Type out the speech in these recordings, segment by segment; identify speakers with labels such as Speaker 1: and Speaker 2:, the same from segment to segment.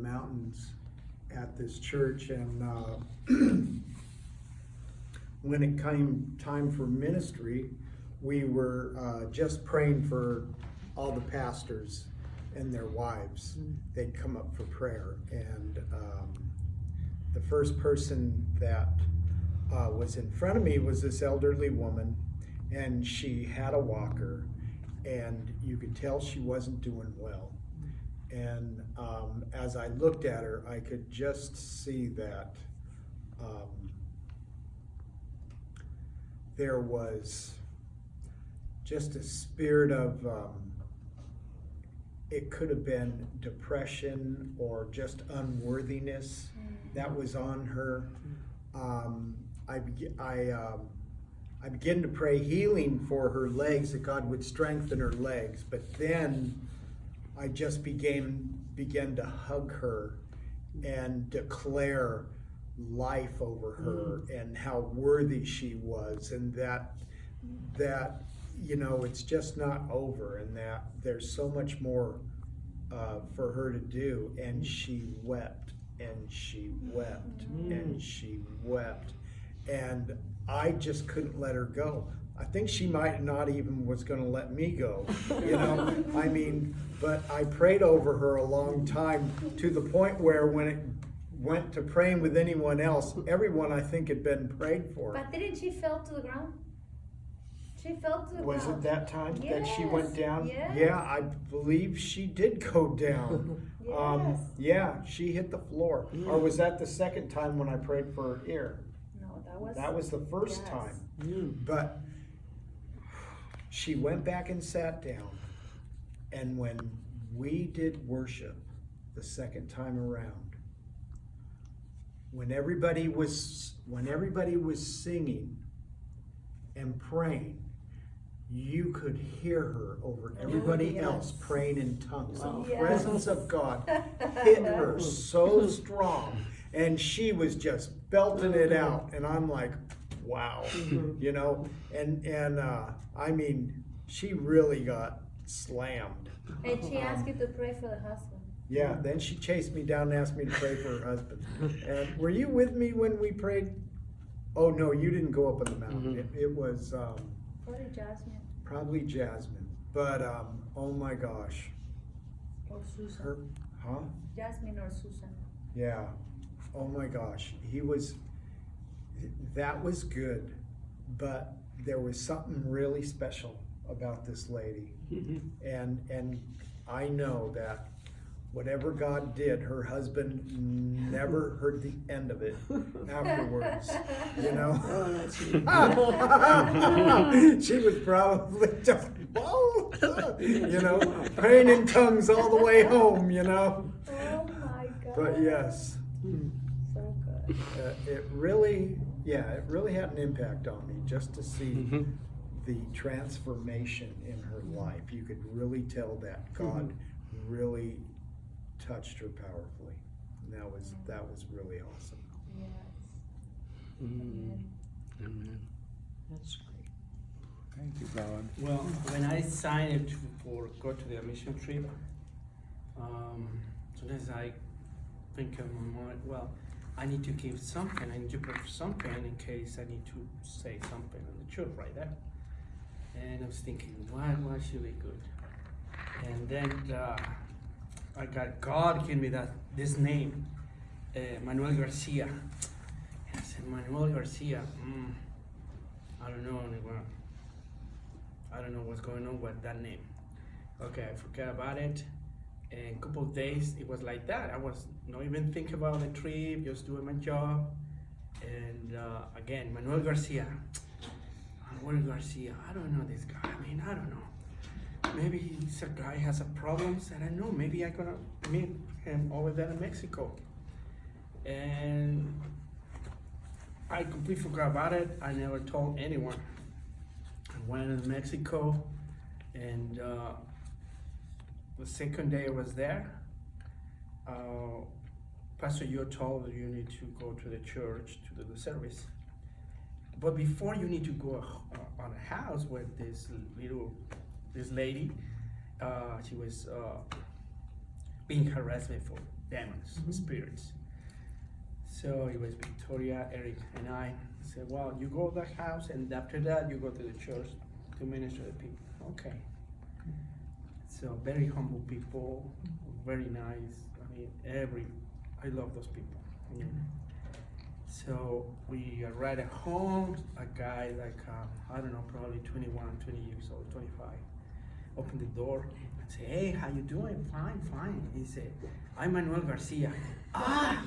Speaker 1: mountains at this church, and when it came time for ministry, we were just praying for all the pastors and their wives. They'd come up for prayer, and the first person that was in front of me was this elderly woman, and she had a walker, and you could tell she wasn't doing well. And as I looked at her, I could just see that there was just a spirit of, it could have been depression or just unworthiness that was on her. I began to pray healing for her legs, that God would strengthen her legs, but then I just began to hug her and declare life over her and how worthy she was, and that you know, it's just not over, and that there's so much more for her to do. And she wept and she wept and she wept, and I just couldn't let her go. I think she might not even was going to let me go, you know. I mean, but I prayed over her a long time, to the point where when it went to praying with anyone else, everyone I think had been prayed for.
Speaker 2: But didn't she fell to the ground? She fell to the ground.
Speaker 1: Was it that time that she went down?
Speaker 2: Yes.
Speaker 1: Yeah, I believe she did go down.
Speaker 2: Yes.
Speaker 1: Yeah, she hit the floor. Or was that the second time when I prayed for her ear?
Speaker 2: No,
Speaker 1: That was the first
Speaker 2: Yes.
Speaker 1: time. But she went back and sat down. And when we did worship the second time around, when everybody was singing and praying, you could hear her over everybody else praying in tongues. The presence of God hit her so strong, and she was just belting it out. And I'm like, wow, you know. And I mean, she really got slammed.
Speaker 2: And she asked you to pray for the husband.
Speaker 1: Yeah, then she chased me down and asked me to pray for her husband. And were you with me when we prayed? Oh no, you didn't go up on the mountain. It was
Speaker 2: Probably Jasmine.
Speaker 1: probably Jasmine. But oh my gosh.
Speaker 2: Or Susan.
Speaker 1: Her, huh?
Speaker 2: Jasmine or Susan.
Speaker 1: Yeah. Oh my gosh. That was good. But there was something really special about this lady. And I know that whatever God did, her husband never heard the end of it afterwards, you know? She was probably just, whoa, you know, praying in tongues all the way home, you know?
Speaker 2: Oh my God.
Speaker 1: But yes,
Speaker 2: So good.
Speaker 1: it really had an impact on me, just to see the transformation in her life. You could really tell that God really touched her powerfully. And that was really awesome.
Speaker 2: Yes.
Speaker 3: Amen. That's great.
Speaker 4: Thank you, God.
Speaker 3: Well, when I signed for go to the mission trip, sometimes I think of my mind, well, I need to give something, I need to prepare something in case I need to say something in the church right there. And I was thinking, what should be good? And then I got God gave me this name, Manuel Garcia. And I said, Manuel Garcia. I don't know anymore. I don't know what's going on with that name. Okay, I forgot about it. And a couple of days, it was like that. I was not even thinking about the trip, just doing my job. And again, Manuel Garcia. Manuel Garcia. I don't know this guy. I mean, I don't know. Maybe he's a guy has a problems, and I know maybe I'm gonna meet him over there in Mexico. And I completely forgot about it. I never told anyone. I went to Mexico, and the second day I was there, Pastor Yo told you need to go to the church to do the service. But before you need to go on a house with this lady, she was being harassed for demons, spirits. So it was Victoria, Eric, and I said, well, you go to that house, and after that, you go to the church to minister to the people. Okay. So very humble people, very nice. I mean, I love those people. I mean, so we arrived at home, a guy like, I don't know, probably 21, 20 years old, 25, opened the door and said, hey, how you doing? Fine, fine. He said, I'm Manuel Garcia. Ah!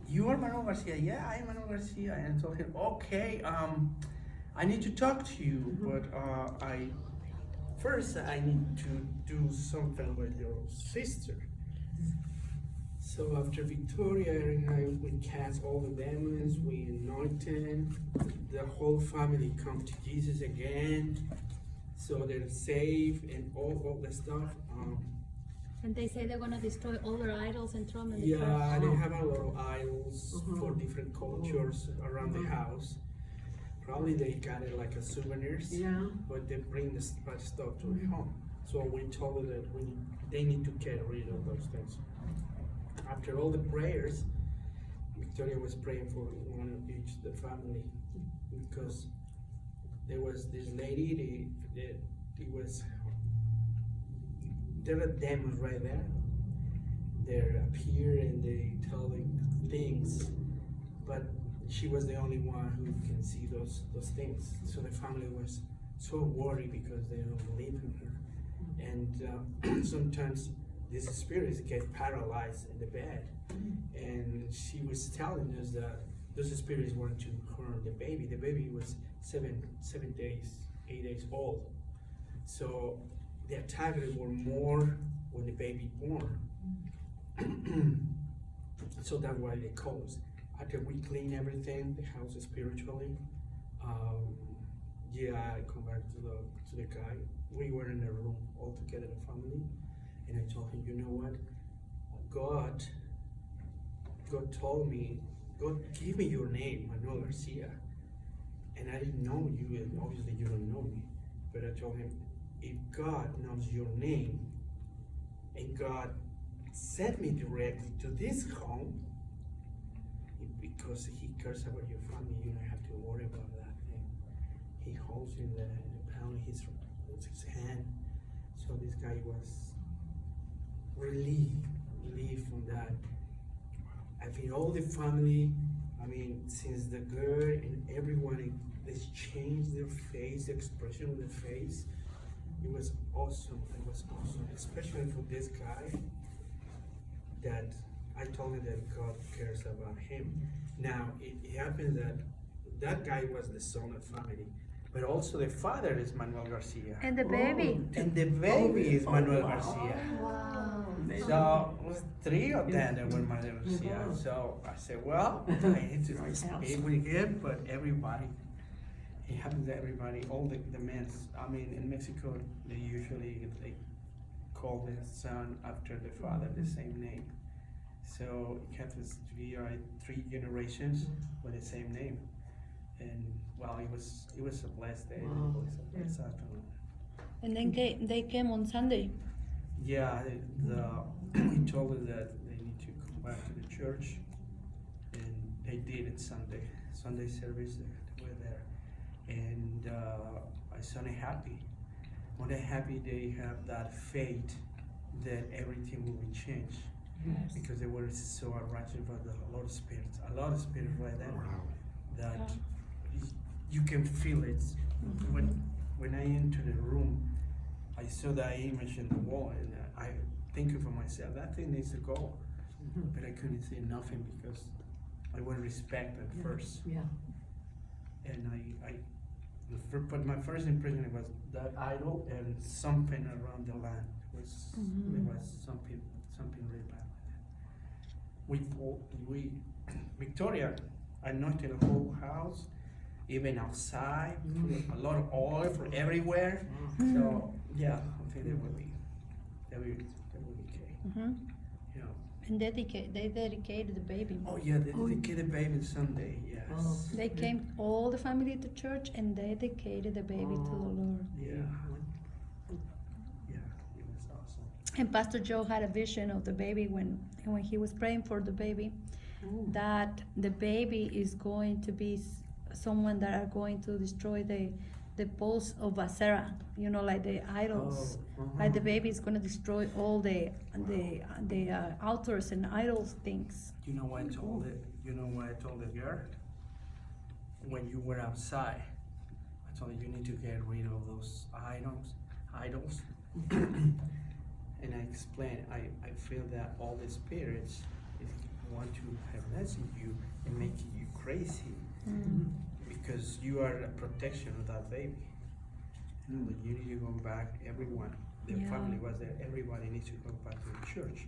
Speaker 3: You are Manuel Garcia? Yeah, I am Manuel Garcia. And I told him, okay, I need to talk to you, but first I need to do something with your sister. So after Victoria and I, we cast all the demons, we anointed, the whole family come to Jesus again, so they're safe and all the stuff.
Speaker 2: And they say they're gonna destroy all their idols and throw them in the
Speaker 3: Yeah,
Speaker 2: trash.
Speaker 3: they have a lot of idols for different cultures around the house. Probably they got it like a souvenirs, but they bring the stuff to the home. So we told them that they need to get rid of those things. After all the prayers, Victoria was praying for one of each the family, because there was this lady. There are demons right there. They appear and they tell the things, but she was the only one who can see those things. So the family was so worried because they don't believe in her, and sometimes these spirits get paralyzed in the bed, and she was telling us that those spirits wanted to harm the baby. The baby was 8 days old. So the attacks were more when the baby born. So that's why they call us. After we clean everything, the house spiritually, I come back to the guy. We were in a room all together, the family. And I told him, you know what? God told me, God gave me your name, Manuel Garcia. And I didn't know you, and obviously you don't know me. But I told him, if God knows your name, and God sent me directly to this home, because He cares about your family, you don't have to worry about that thing. He holds you in the palm of his hand. So this guy was relieved from that. I think all the family, I mean, since the girl and everyone, they changed their face, the expression of the face. It was awesome. It was awesome, especially for this guy. That I told him that God cares about him. Now it happened that guy was the son of family, but also the father is Manuel Garcia.
Speaker 2: And the baby.
Speaker 3: And the baby is Manuel Garcia.
Speaker 2: Wow.
Speaker 3: So it was 3 of them that were Manuel Garcia. So I said, well, I need to speak with him, but everybody, it happens to everybody, all the men. I mean, in Mexico, they usually call the son after the father the same name. So it happens to be 3 generations with the same name. And well, it was a blessed day. It was a blessed afternoon.
Speaker 2: And then they came on Sunday.
Speaker 3: Yeah, we told them that they need to come back to the church, and they did it Sunday service. They were there, and I was so happy. When they're happy, they have that faith that everything will be changed.
Speaker 2: Yes.
Speaker 3: Because they were so attracted by a lot of spirits right there. That you can feel it. When I entered the room, I saw that image in the wall, and I think for myself, that thing needs to go. But I couldn't see nothing because I wouldn't respect at first.
Speaker 5: Yeah.
Speaker 3: And but my first impression was that idol and something around the land. There was something really bad with that. Victoria anointed the whole house, even outside, a lot of oil for everywhere. So yeah, I think they will be okay. You know.
Speaker 2: And they dedicated the baby.
Speaker 3: Oh yeah, they dedicated the baby Sunday. Yes.
Speaker 5: Oh.
Speaker 2: They came all the family to church and dedicated the baby to the Lord.
Speaker 3: Yeah. Yeah, it was awesome.
Speaker 5: And Pastor Joe had a vision of the baby when he was praying for the baby, that the baby is going to be someone that are going to destroy the poles of Asera, like the idols. Like the baby is going to destroy all the altars and idols things.
Speaker 3: You know what I told it? You know what I told the girl? When you were outside, I told her you need to get rid of those idols. And I explained, I feel that all the spirits want to have mess in you and make you crazy because you are a protection of that baby. But you need to go back, everyone, the family was there, everybody needs to go back to the church.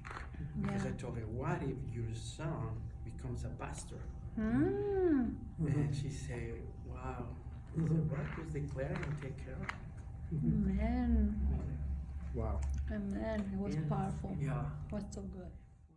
Speaker 3: Because I told her, what if your son becomes a pastor? And she said, wow. I said, well, just declare and take care of it.
Speaker 5: Amen.
Speaker 4: Wow.
Speaker 5: Amen. It was powerful.
Speaker 3: Yeah.
Speaker 5: It was so good.